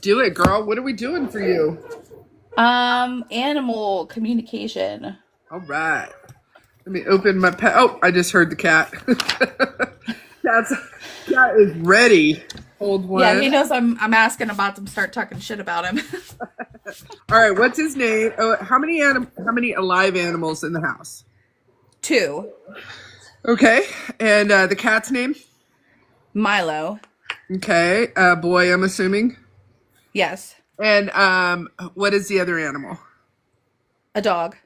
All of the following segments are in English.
Do it, girl. What are we doing for you? Animal communication. All right. Let me open my pet. Oh, I just heard the cat. Cat's, cat is ready. Hold Yeah, he one. knows I'm asking about them, start talking shit about him. All right. What's his name? Oh, how many alive animals in the house? Two. Okay. And the cat's name? Milo. Okay. Boy, I'm assuming. Yes. And what is the other animal? A dog.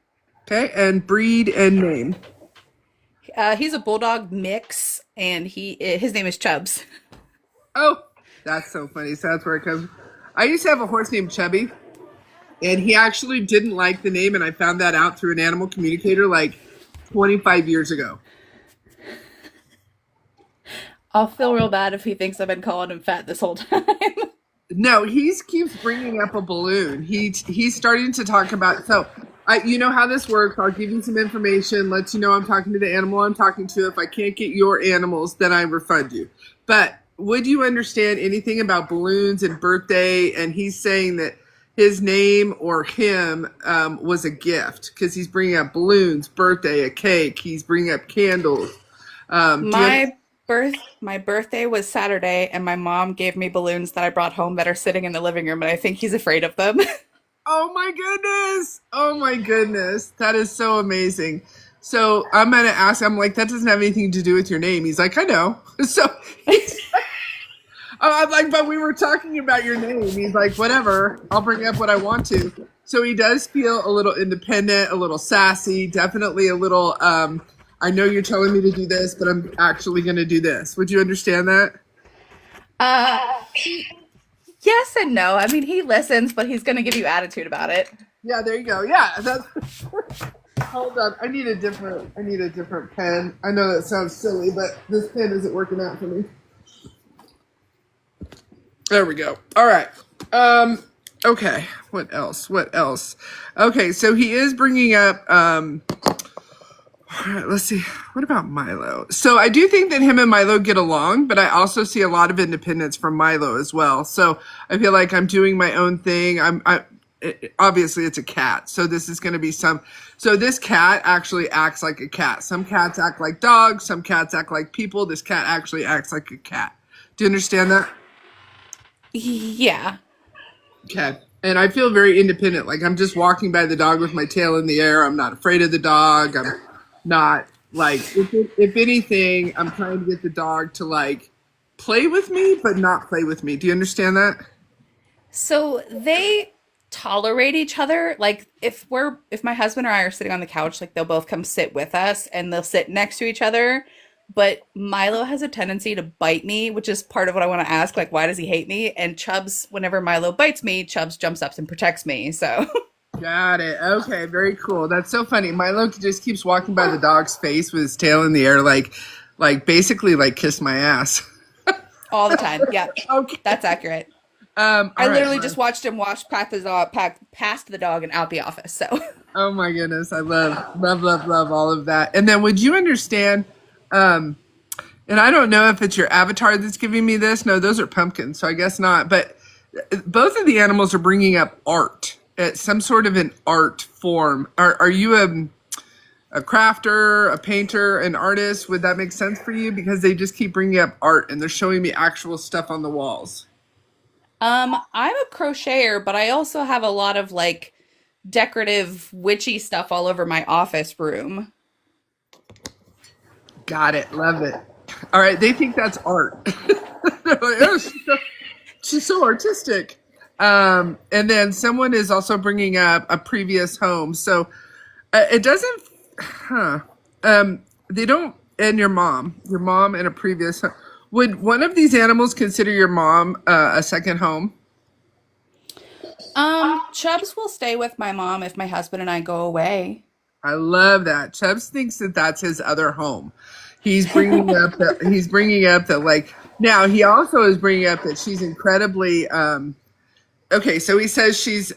Okay. And breed and name. He's a bulldog mix and his name is Chubbs. Oh, that's so funny. So that's where it comes. I used to have a horse named Chubby, and he actually didn't like the name, and I found that out through an animal communicator like 25 years ago. I'll feel real bad if he thinks I've been calling him fat this whole time. No, he keeps bringing up a balloon. He's starting to talk about so. You know how this works. I'll give you some information, let you know I'm talking to the animal I'm talking to. If I can't get your animals, then I refund you. But would you understand anything about balloons and birthday? And he's saying that his name or him was a gift because he's bringing up balloons, birthday, a cake. He's bringing up candles. Do you My my birthday was Saturday and my mom gave me balloons that I brought home that are sitting in the living room and I think he's afraid of them. Oh my goodness. Oh my goodness. That is so amazing. So I'm going to ask, I'm like, that doesn't have anything to do with your name. He's like, I know. So I'm like, but we were talking about your name. He's like, whatever. I'll bring up what I want to. So he does feel a little independent, a little sassy, definitely a little, I know you're telling me to do this, but I'm actually going to do this. Would you understand that? Uh yes and no. I mean, he listens, but he's going to give you attitude about it. Yeah, there you go. Yeah, that's hold on. I need a different pen. I know that sounds silly, but this pen isn't working out for me. There we go. All right. Okay. What else? What else? Okay, so he is bringing up all right, let's see. What about Milo? So I do think that him and Milo get along, but I also see a lot of independence from Milo as well. So I feel like I'm doing my own thing. Obviously it's a cat, so this is going to be some. So this cat actually acts like a cat. Some cats act like dogs. Some cats act like people. This cat actually acts like a cat. Do you understand that? Yeah. Okay. And I feel very independent. Like I'm just walking by the dog with my tail in the air. I'm not afraid of the dog. I'm not like, if anything, I'm trying to get the dog to like play with me, but not play with me. Do you understand that? So they tolerate each other. Like if my husband or I are sitting on the couch, like they'll both come sit with us and they'll sit next to each other. But Milo has a tendency to bite me, which is part of what I want to ask. Like, why does he hate me? And Chubbs, whenever Milo bites me, Chubbs jumps up and protects me. So Got it. Okay, very cool. That's so funny. Milo just keeps walking by the dog's face with his tail in the air, like basically like kiss my ass. all the time. Yeah, Okay. that's accurate. All I right. literally just watched him wash past the dog and out the office. So Oh my goodness, I love all of that. And then would you understand? Um, and I don't know if it's your avatar that's giving me this. No, those are pumpkins, so I guess not. But both of the animals are bringing up art, some sort of an art form. Are you a crafter, a painter, an artist? Would that make sense for you? Because they just keep bringing up art and they're showing me actual stuff on the walls. I'm a crocheter, but I also have a lot of like decorative witchy stuff all over my office room. Got it. Love it. All right, they think that's art. They're like, oh, she's so artistic. And then someone is also bringing up a previous home. So it doesn't, huh? They don't, and your mom and a previous home. Would one of these animals consider your mom a second home? Chubbs will stay with my mom if my husband and I go away. I love that. Chubbs thinks that that's his other home. He's bringing up that like now he also is bringing up that she's incredibly Okay, so he says she's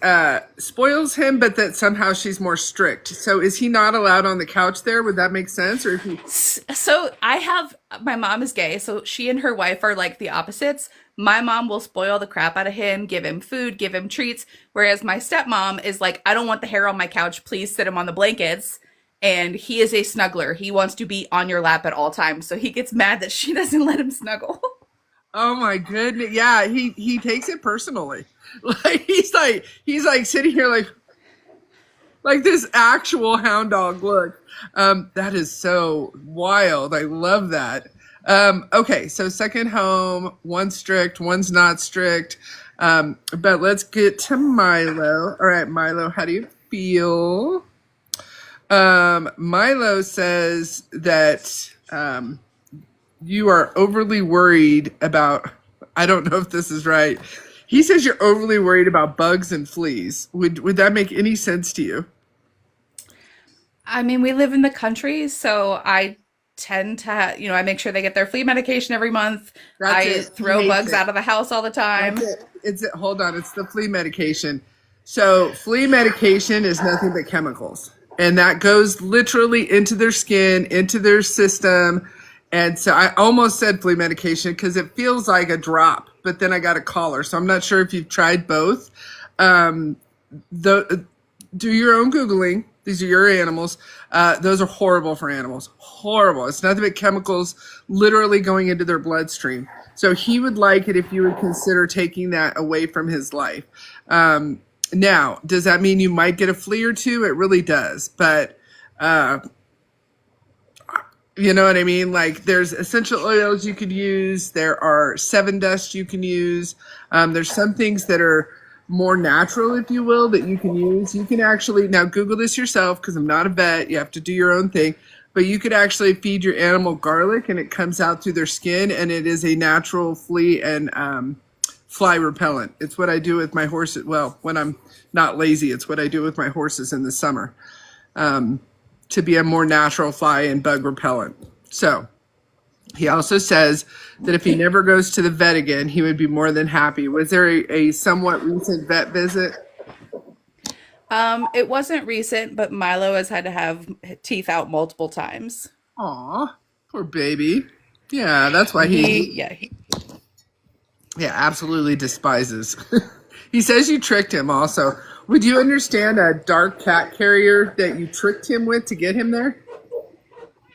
spoils him, but that somehow she's more strict. So is he not allowed on the couch there? Would that make sense? Or if he So I have my mom is gay, so she and her wife are like the opposites. My mom will spoil the crap out of him, give him food, give him treats, whereas my stepmom is like, I don't want the hair on my couch, please sit him on the blankets. And he is a snuggler. He wants to be on your lap at all times, so he gets mad that she doesn't let him snuggle. Oh my goodness. Yeah, he takes it personally. Like he's like sitting here like this actual hound dog look. That is so wild. I love that. Okay, so second home, one's strict, one's not strict. But let's get to Milo. All right, Milo, how do you feel? Milo says that you are overly worried about, I don't know if this is right. He says you're overly worried about bugs and fleas. Would that make any sense to you? I mean, we live in the country, so I tend to, I make sure they get their flea medication every month. That's I it. He throw hates bugs it. out of the house all the time. That's it. Hold on, it's the flea medication. So flea medication is nothing but chemicals. And that goes literally into their skin, into their system. And so I almost said flea medication because it feels like a drop, but then I got a collar. So I'm not sure if you've tried both. The Do your own Googling. These are your animals. Those are horrible for animals. Horrible. It's nothing but chemicals literally going into their bloodstream. So he would like it if you would consider taking that away from his life. Now, does that mean you might get a flea or two? It really does. But you know what I mean? Like there's essential oils you could use. There are Seven Dust you can use. There's some things that are more natural, if you will, that you can use. You can actually, now Google this yourself because I'm not a vet. You have to do your own thing. But you could actually feed your animal garlic and it comes out through their skin and it is a natural flea and fly repellent. It's what I do with my horses. Well, when I'm not lazy, it's what I do with my horses in the summer to be a more natural fly and bug repellent. So he also says that if he never goes to the vet again, he would be more than happy. Was there a somewhat recent vet visit? It wasn't recent, but Milo has had to have teeth out multiple times. Aw, poor baby. Yeah, that's why Yeah, yeah, absolutely despises. He says you tricked him also. Would you understand a dark cat carrier that you tricked him with to get him there?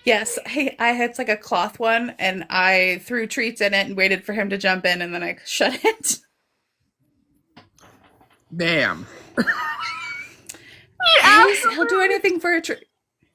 yes. I had it's like a cloth one, and I threw treats in it and waited for him to jump in, and then I shut it. Damn. He'll do anything for a treat.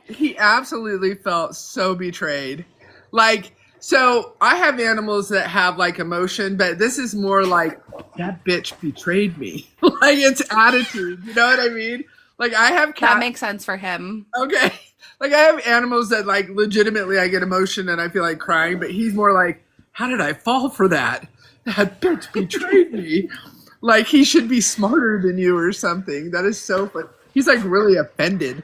He absolutely felt so betrayed. Like, so I have animals that have like emotion, but this is more like that bitch betrayed me. Like it's attitude. You know what I mean? Like I have That cats. makes sense for him. Okay. Like I have animals that like legitimately I get emotion and I feel like crying, but he's more like, how did I fall for that? That bitch betrayed me. Like he should be smarter than you or something. That is so funny. He's like really offended.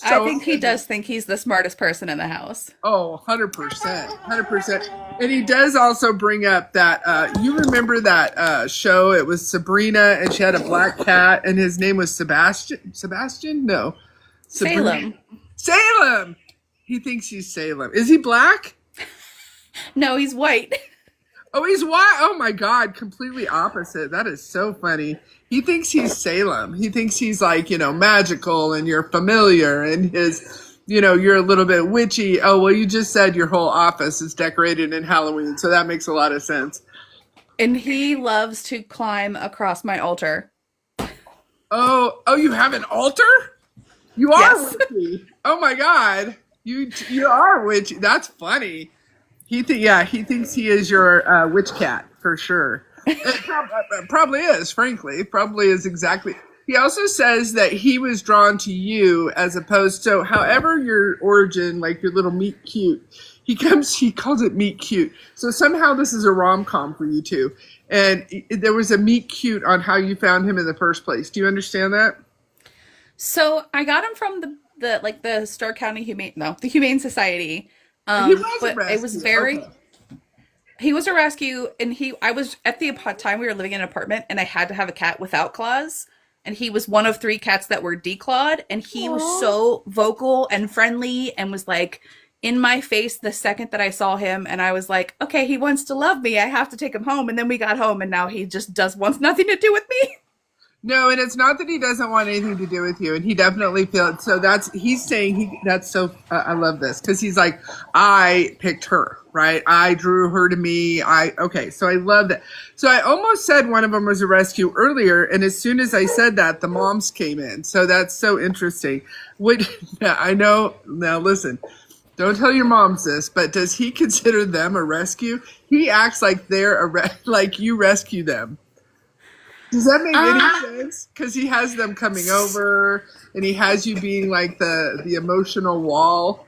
I think he does think he's the smartest person in the house. Oh, 100%. 100%. And he does also bring up that, you remember that show? It was Sabrina and she had a black cat and his name was Sebastian. Sebastian? No. Salem. Salem! He thinks he's Salem. Is he black? No, he's white. Oh, he's white. Oh my God, completely opposite. That is so funny. He thinks he's Salem. He thinks he's like, magical and you're familiar and you're a little bit witchy. Oh, well, you just said your whole office is decorated in Halloween, so that makes a lot of sense. And he loves to climb across my altar. Oh, you have an altar? You are Yes. witchy. Oh my God. You are witchy. That's funny. He thinks he is your witch cat for sure. It probably is, frankly. Probably is exactly. He also says that he was drawn to you as opposed to, however your origin, like your little meet cute, he calls it meet cute. So somehow this is a rom-com for you two. And there was a meet cute on how you found him in the first place. Do you understand that? So I got him from the Stark County the Humane Society. He was But it was rescued. very Okay. He was a rescue, and I was at the time we were living in an apartment, and I had to have a cat without claws. And he was one of three cats that were declawed, and he was Aw. so vocal and friendly and was like in my face the second that I saw him. And I was like, okay, he wants to love me. I have to take him home. And then we got home, and now he just does wants nothing to do with me. No, and it's not that he doesn't want anything to do with you, and he definitely feels so. That's he's saying he. That's so. I love this because he's like, I picked her, right? I drew her to me. Okay, so I love that. So I almost said one of them was a rescue earlier, and as soon as I said that, the moms came in. So that's so interesting. Would I know? Now listen, don't tell your moms this, but does he consider them a rescue? He acts like they're like you rescue them. Does that make any sense? Because he has them coming over, and he has you being like the emotional wall.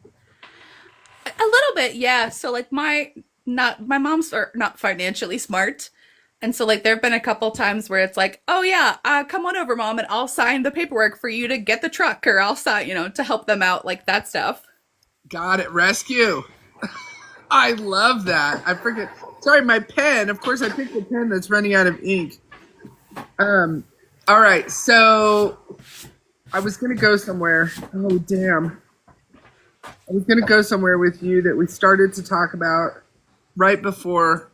A little bit, yeah. So like my mom's are not financially smart. And so like there've been a couple times where it's like, "Oh yeah, come on over, mom, and I'll sign the paperwork for you to get the truck, or I'll sign, to help them out, like that stuff." Got it, rescue. I love that. I forget. Sorry, my pen. Of course, I picked a pen that's running out of ink. All right. So I was gonna go somewhere. Oh damn. I was gonna go somewhere with you that we started to talk about right before.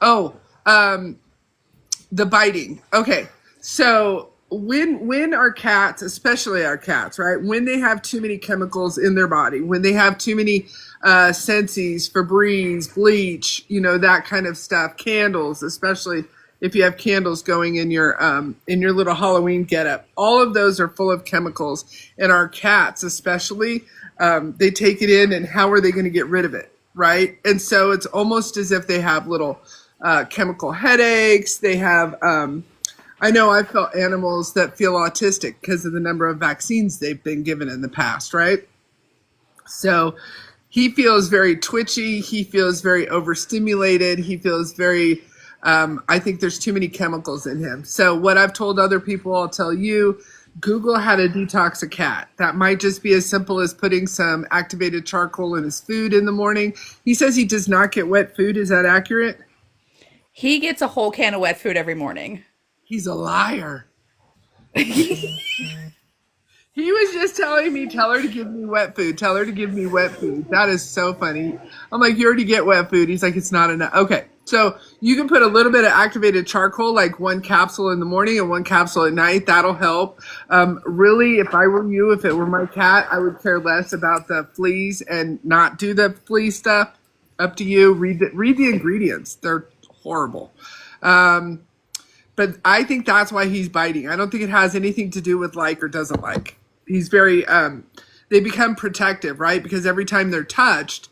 Oh, the biting. Okay. So when our cats, especially our cats, right, when they have too many chemicals in their body, when they have too many Sensi's, Febreze, bleach, that kind of stuff, candles, especially if you have candles going in your little Halloween getup, all of those are full of chemicals. And our cats, especially, they take it in, and how are they going to get rid of it, right? And so it's almost as if they have little chemical headaches. They have, I know I've felt animals that feel autistic because of the number of vaccines they've been given in the past, right? So he feels very twitchy. He feels very overstimulated. He feels very, I think there's too many chemicals in him. So what I've told other people, I'll tell you, Google how to detox a cat. That might just be as simple as putting some activated charcoal in his food in the morning. He says he does not get wet food. Is that accurate? He gets a whole can of wet food every morning. He's a liar. He was just telling me, tell her to give me wet food. Tell her to give me wet food. That is so funny. I'm like, you already get wet food. He's like, it's not enough. Okay. So you can put a little bit of activated charcoal, like one capsule in the morning and one capsule at night. That'll help. Really, if I were you, if it were my cat, I would care less about the fleas and not do the flea stuff. Up to you. Read the ingredients. They're horrible. But I think that's why he's biting. I don't think it has anything to do with like or doesn't like. He's very they become protective, right? Because every time they're touched,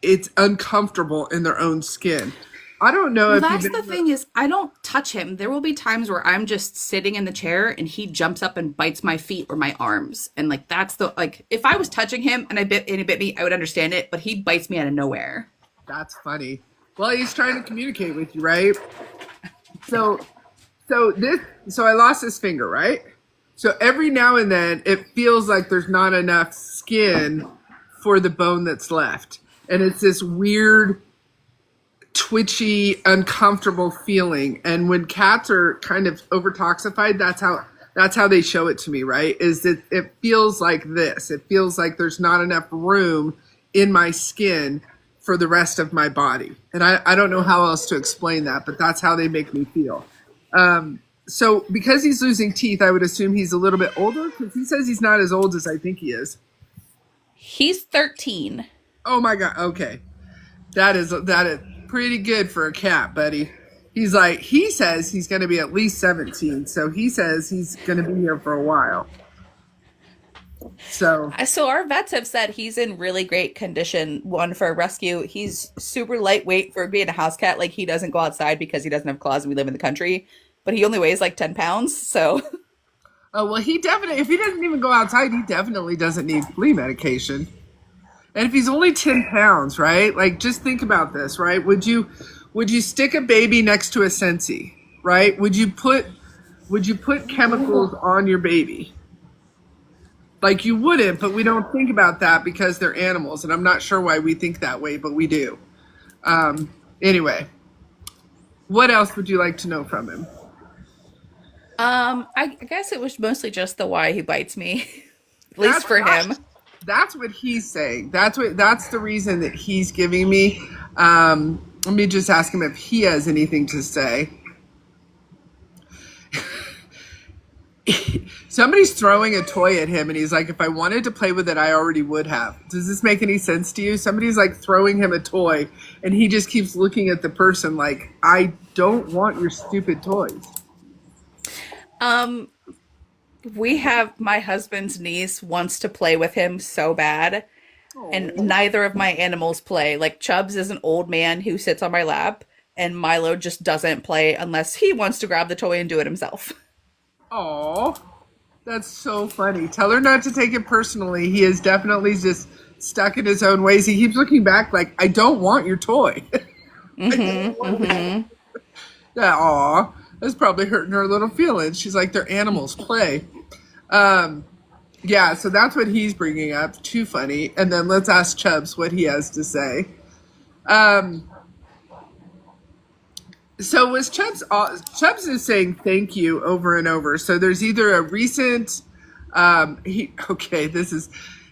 it's uncomfortable in their own skin. I don't know Well, if that's you've the thing is I don't touch him. There will be times where I'm just sitting in the chair and he jumps up and bites my feet or my arms. And like that's the like if I was touching him and he bit me, I would understand it, but he bites me out of nowhere. That's funny. Well, he's trying to communicate with you, right? So so I lost this finger, right? So every now and then it feels like there's not enough skin for the bone that's left. And it's this weird, twitchy, uncomfortable feeling. And when cats are kind of overtoxified, that's how they show it to me, right? Is that it feels like this. It feels like there's not enough room in my skin for the rest of my body. And I don't know how else to explain that, but that's how they make me feel. So because he's losing teeth, I would assume he's a little bit older because he says he's not as old as I think he is. He's 13. Oh my God. Okay. That is pretty good for a cat, buddy. He says he's going to be at least 17. So he says he's going to be here for a while. So So our vets have said he's in really great condition. One for a rescue. He's super lightweight for being a house cat. Like he doesn't go outside because he doesn't have claws and we live in the country. But he only weighs like 10 pounds. So oh, well, if he doesn't even go outside, he definitely doesn't need flea medication. And if he's only 10 pounds, right? Like, just think about this, right? Would you stick a baby next to a Sensi, right? Would you put chemicals on your baby? Like you wouldn't, but we don't think about that because they're animals. And I'm not sure why we think that way, but we do. Anyway, what else would you like to know from him? I guess it was mostly just the why he bites me, at least That's for him. that's that's what he's saying. That's the reason that he's giving me. Let me just ask him if he has anything to say. Somebody's throwing a toy at him, and he's like, "If I wanted to play with it, I already would have." Does this make any sense to you? Somebody's like throwing him a toy, and he just keeps looking at the person like, "I don't want your stupid toys." Um, we have my husband's niece wants to play with him so bad, and Oh, neither of my animals play. Like Chubbs is an old man who sits on my lap, and Milo just doesn't play unless he wants to grab the toy and do it himself. oh, that's so funny. Tell her not to take it personally. He is definitely just stuck in his own ways. He keeps looking back like, "I don't want your toy." I don't want it. Yeah, aw, that's probably hurting her little feelings. She's like, "They're animals, play." Um, yeah, so that's what he's bringing up. Too funny. And then let's ask Chubbs what he has to say. Um, so was Chubbs is saying thank you over and over. So there's either a recent he okay, this is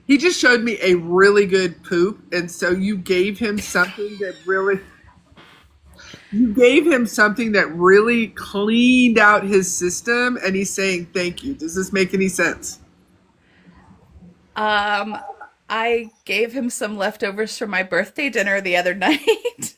he just showed me a really good poop, and so you gave him something that really cleaned out his system, and he's saying thank you. Does this make any sense? Um, I gave him some leftovers from my birthday dinner the other night.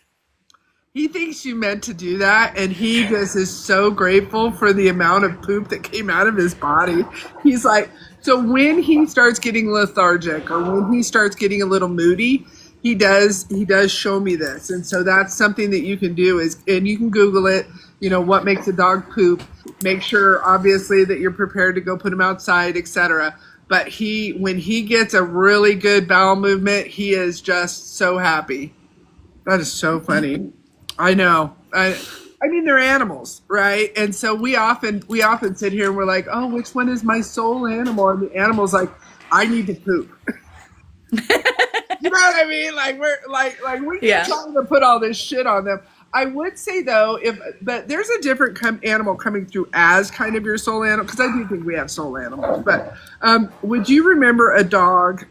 He thinks you meant to do that, and he just is so grateful for the amount of poop that came out of his body. He's like, so when he starts getting lethargic or when he starts getting a little moody, he does show me this, and so that's something that you can do is, and you can Google it. You know what makes a dog poop. Make sure, obviously, that you're prepared to go put him outside, etc. But when he gets a really good bowel movement, he is just so happy. That is so funny. I know. I mean, they're animals, right? And so we often sit here and we're like, oh, which one is my soul animal? And the animal's like, I need to poop. You know what I mean? Like we keep Yeah. trying to put all this shit on them. I would say though, if but there's a different animal coming through as kind of your soul animal, because I do think we have soul animals. But would you remember a dog?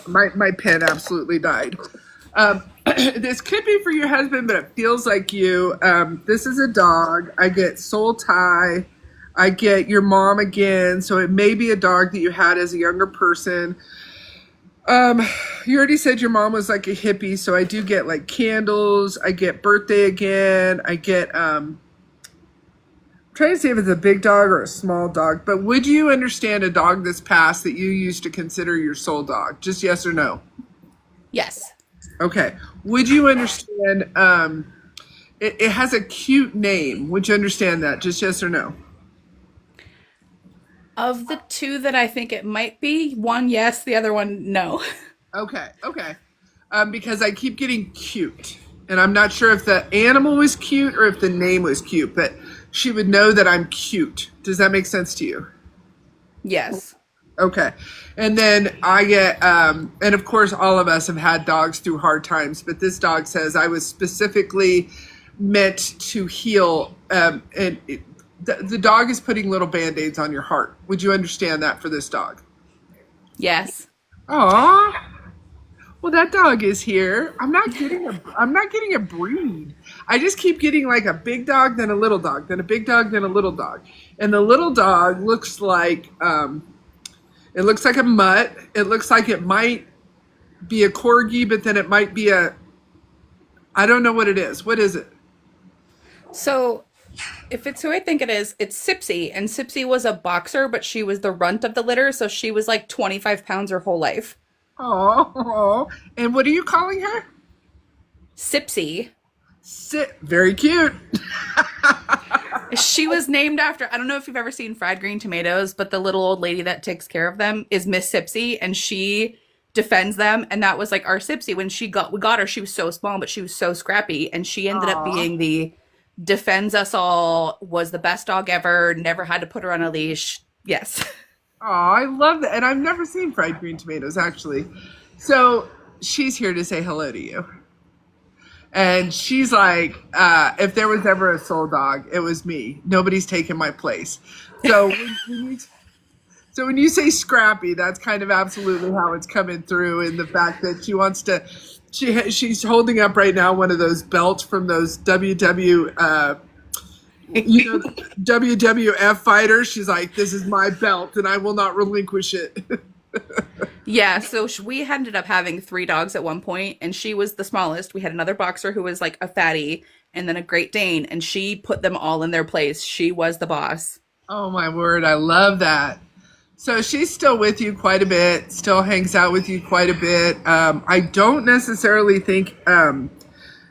My pen absolutely died. This could be for your husband, but it feels like you. This is a dog. I get soul tie. I get your mom again. So it may be a dog that you had as a younger person. Um, you already said your mom was like a hippie, so I do get like candles. I get birthday again. I get I'm trying to see if it's a big dog or a small dog. But would you understand a dog that's passed that you used to consider your soul dog? Just yes or no. Yes. Okay. Would you understand? It has a cute name. Would you understand that? Just yes or no? Of the two that I think it might be, one yes, the other one no. Okay. Okay. Because I keep getting cute, and I'm not sure if the animal was cute or if the name was cute, but she would know that I'm cute. Does that make sense to you? Yes. Okay. And then I get, and of course, all of us have had dogs through hard times, but this dog says I was specifically meant to heal. The dog is putting little band aids on your heart. Would you understand that for this dog? Yes. Aw. Well, that dog is here. I'm not getting a breed. I just keep getting like a big dog, then a little dog, then a big dog, then a little dog. And the little dog looks like a mutt. It looks like it might be a corgi, but then it might be I don't know what it is. What is it? So, if it's who I think it is, it's Sipsy. And Sipsy was a boxer, but she was the runt of the litter. So she was like 25 pounds her whole life. Oh, and what are you calling her? Sipsy. Sit. Very cute. She was named after, I don't know if you've ever seen Fried Green Tomatoes, but the little old lady that takes care of them is Miss Sipsy, and she defends them. And that was like our Sipsy. When we got her, she was so small, but she was so scrappy. And she ended up Aw. being the defends us all, was the best dog ever, never had to put her on a leash. Yes. Oh, I love that. And I've never seen fried green tomatoes, actually. So she's here to say hello to you. And she's like, if there was ever a soul dog, it was me. Nobody's taken my place. So so when you say scrappy, that's kind of absolutely how it's coming through in the fact that she wants to. She's holding up right now one of those belts from those WWF fighters. She's like, this is my belt, and I will not relinquish it. Yeah, so we ended up having three dogs at one point, and she was the smallest. We had another boxer who was like a fatty, and then a Great Dane, and she put them all in their place. She was the boss. Oh my word, I love that. So she's still with you quite a bit, still hangs out with you quite a bit. I don't necessarily think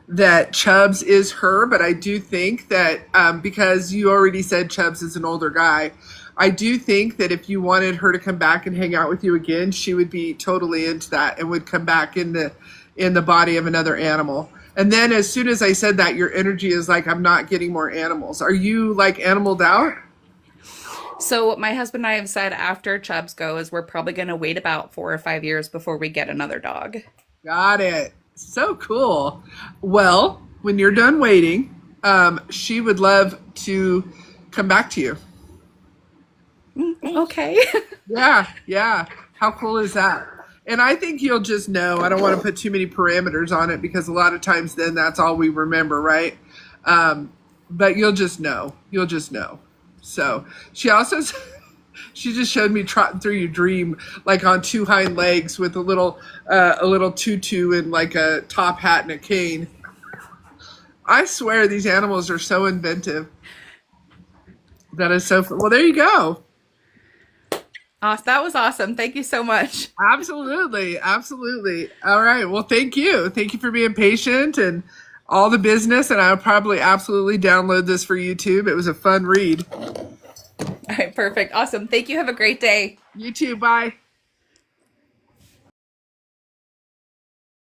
that Chubbs is her, but I do think that because you already said Chubbs is an older guy, I do think that if you wanted her to come back and hang out with you again, she would be totally into that and would come back in the body of another animal. And then as soon as I said that, your energy is like, I'm not getting more animals. Are you like animaled out? So my husband and I have said after Chubbs goes, we're probably going to wait about 4 or 5 years before we get another dog. Got it. So cool. Well, when you're done waiting, she would love to come back to you. Okay. Yeah, yeah. How cool is that? And I think you'll just know. I don't want to put too many parameters on it because a lot of times then that's all we remember, right? But you'll just know. You'll just know. So she also she just showed me trotting through your dream like on two hind legs with a little tutu and like a top hat and a cane. I swear these animals are so inventive. That is so fun. Well, there you go. Awesome. That was awesome. Thank you so much. Absolutely. Absolutely. All right. Well, thank you. Thank you for being patient and all the business. And I'll probably absolutely download this for YouTube. It was a fun read. All right. Perfect. Awesome. Thank you. Have a great day. You too. Bye.